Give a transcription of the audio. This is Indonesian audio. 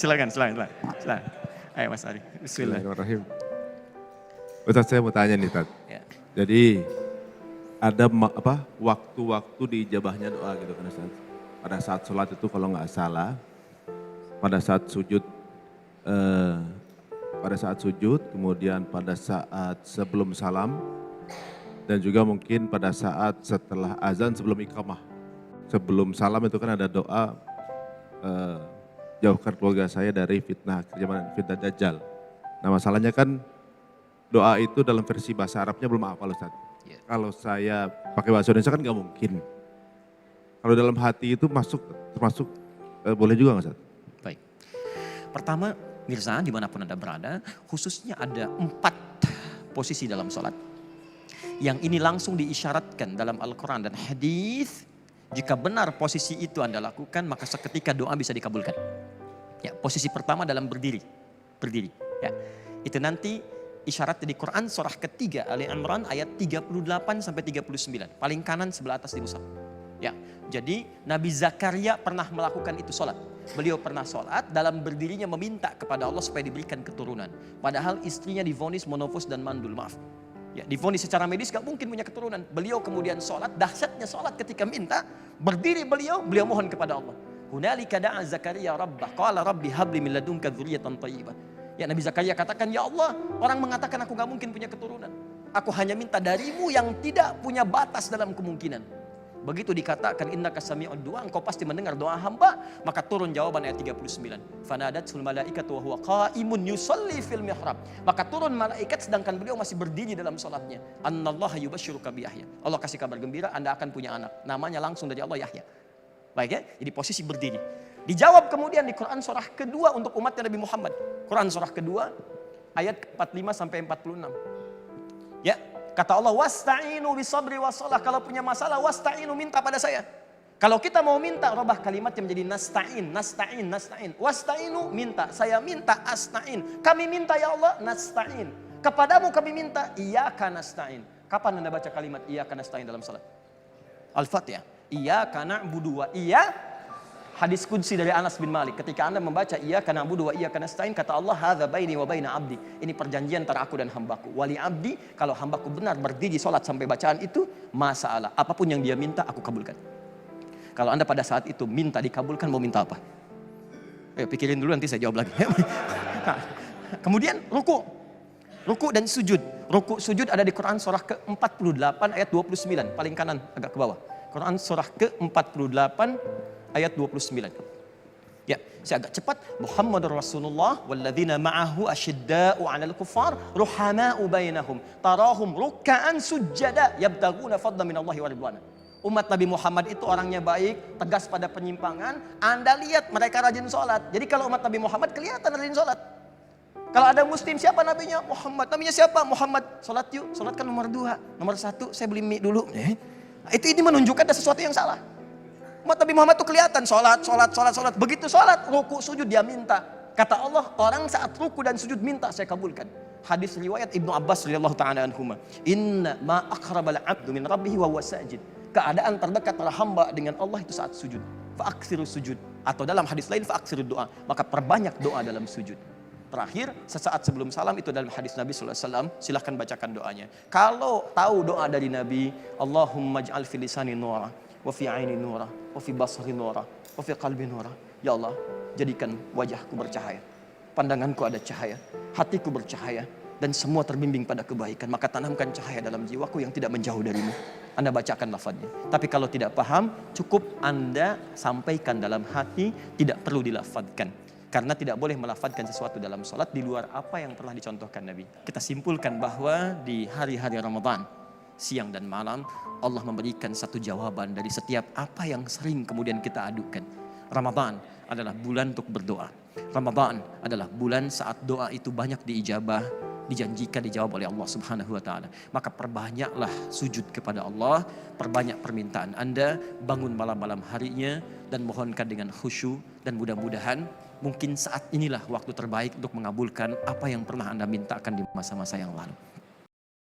Silakan. Ayo Mas Ari. Bismillah. Bismillahirrahmanirrahim. Ustaz, saya mau tanya nih, Ustaz. Ya. Jadi ada waktu-waktu diijabahnya doa gitu kan Ustaz. Pada saat sholat itu kalau nggak salah, pada saat sujud, kemudian pada saat sebelum salam, dan juga mungkin pada saat setelah azan sebelum iqamah. Sebelum salam itu kan ada doa, jauhkan keluarga saya dari fitnah Dajjal. Nah masalahnya kan doa itu dalam versi bahasa Arabnya belum hafal Ustaz. Yeah. Kalau saya pakai bahasa Indonesia kan nggak mungkin. Kalau dalam hati itu termasuk boleh juga nggak Ustaz? Baik. Pertama, Mirza dimanapun Anda berada, khususnya ada 4 posisi dalam sholat. Yang ini langsung diisyaratkan dalam Al-Quran dan hadis. Jika benar posisi itu Anda lakukan, maka seketika doa bisa dikabulkan. Ya, posisi pertama dalam berdiri. Ya, itu nanti isyarat di Quran surah ketiga Ali Imran ayat 38 sampai 39. Paling kanan sebelah atas di mushaf. Ya, jadi Nabi Zakaria pernah melakukan itu sholat. Beliau pernah sholat dalam berdirinya meminta kepada Allah supaya diberikan keturunan. Padahal istrinya divonis monofos dan mandul, maaf. Ya, divonis secara medis gak mungkin punya keturunan. Beliau kemudian sholat, dahsyatnya sholat ketika minta, berdiri beliau mohon kepada Allah. Hunalika da'a Zakaria rabbah, qala rabbi habli min ladunka dzurriyyatan thayyibah. Ya, Nabi Zakaria katakan, ya Allah, orang mengatakan aku gak mungkin punya keturunan. Aku hanya minta darimu yang tidak punya batas dalam kemungkinan. Begitu dikatakan innaka sami'ud du'a, engkau pasti mendengar doa hamba, maka turun jawaban ayat 39. Fanadatul malaikatu wa huwa qa'imun yusalli fil mihrab. Maka turun malaikat sedangkan beliau masih berdiri dalam salatnya. Annallaha yubashshiruka bi Yahya. Allah kasih kabar gembira Anda akan punya anak. Namanya langsung dari Allah Yahya. Baik ya, jadi posisi berdiri. Dijawab kemudian di Quran surah kedua untuk umatnya Nabi Muhammad. Quran surah kedua ayat 45 sampai 46. Ya, kata Allah, wasta'inu bisabri wassalah. Kalau punya masalah, wasta'inu, minta pada saya. Kalau kita mau minta, robah kalimatnya menjadi nasta'in. Wasta'inu, minta. Saya minta, asta'in. Kami minta ya Allah, nasta'in. Kepadamu kami minta, iyyaka nasta'in. Kapan Anda baca kalimat iyyaka nasta'in dalam salat? Al-Fatihah. Iyyaka na'budu wa hadis qudsi dari Anas bin Malik. Ketika Anda membaca iyyaka na'budu wa iyyaka nasta'in, kata Allah, hadza baini wa baina abdi. Ini perjanjian antara aku dan hambaku. Wali abdi, kalau hambaku benar berdiri salat sampai bacaan itu, masalah. Apapun yang dia minta, aku kabulkan. Kalau Anda pada saat itu minta dikabulkan, mau minta apa? Pikirin dulu, nanti saya jawab lagi. Kemudian ruku dan sujud. Ruku sujud ada di Quran surah ke-48 ayat 29. Paling kanan agak ke bawah. Quran surah ke-48 ayat 29. Ya, saya agak cepat. Muhammadur Rasulullah walladzina ma'ahu asyidda'u 'alal kuffar ruhama'u bainahum tarahum ruk'an sujada yabtaguna fadlan minallahi wa ridwana. Umat Nabi Muhammad itu orangnya baik, tegas pada penyimpangan. Anda lihat mereka rajin sholat. Jadi kalau umat Nabi Muhammad kelihatan rajin sholat. Kalau ada muslim, siapa nabinya? Muhammad. Nabinya siapa? Muhammad. Sholat yuk. Sholat kan nomor 2. Nomor 1, saya beli mie dulu. Ini menunjukkan ada sesuatu yang salah. Umat Nabi Muhammad itu kelihatan sholat. Begitu sholat, ruku sujud dia minta. Kata Allah, orang saat ruku dan sujud minta, saya kabulkan. Hadis riwayat Ibnu Abbas radhiyallahu ta'ala anhuma. Inna ma aqrabal abdu min rabbihi wa huwa sajid. Keadaan terdekat para hamba dengan Allah itu saat sujud. Fa'aksiru sujud. Atau dalam hadis lain, fa'aksiru doa. Maka perbanyak doa dalam sujud. Terakhir, sesaat sebelum salam itu dalam hadis Nabi SAW, silahkan bacakan doanya. Kalau tahu doa dari Nabi, Allahumma ja'al fi lisani nura, wa fi aini nura, wa fi basari nura, wa fi qalbi nura. Ya Allah, jadikan wajahku bercahaya, pandanganku ada cahaya, hatiku bercahaya, dan semua terbimbing pada kebaikan. Maka tanamkan cahaya dalam jiwaku yang tidak menjauh darimu. Anda bacakan lafadznya. Tapi kalau tidak paham, cukup Anda sampaikan dalam hati, tidak perlu dilafadzkan. Karena tidak boleh melafadzkan sesuatu dalam sholat di luar apa yang telah dicontohkan Nabi. Kita simpulkan bahwa di hari-hari Ramadan, siang dan malam, Allah memberikan satu jawaban dari setiap apa yang sering kemudian kita adukan. Ramadan adalah bulan untuk berdoa. Ramadan adalah bulan saat doa itu banyak diijabah, dijanjikan dijawab oleh Allah Subhanahu wa ta'ala. Maka perbanyaklah sujud kepada Allah, perbanyak permintaan Anda, bangun malam-malam harinya dan mohonkan dengan khusyuk, dan mudah-mudahan mungkin saat inilah waktu terbaik untuk mengabulkan apa yang pernah Anda mintakan di masa-masa yang lalu.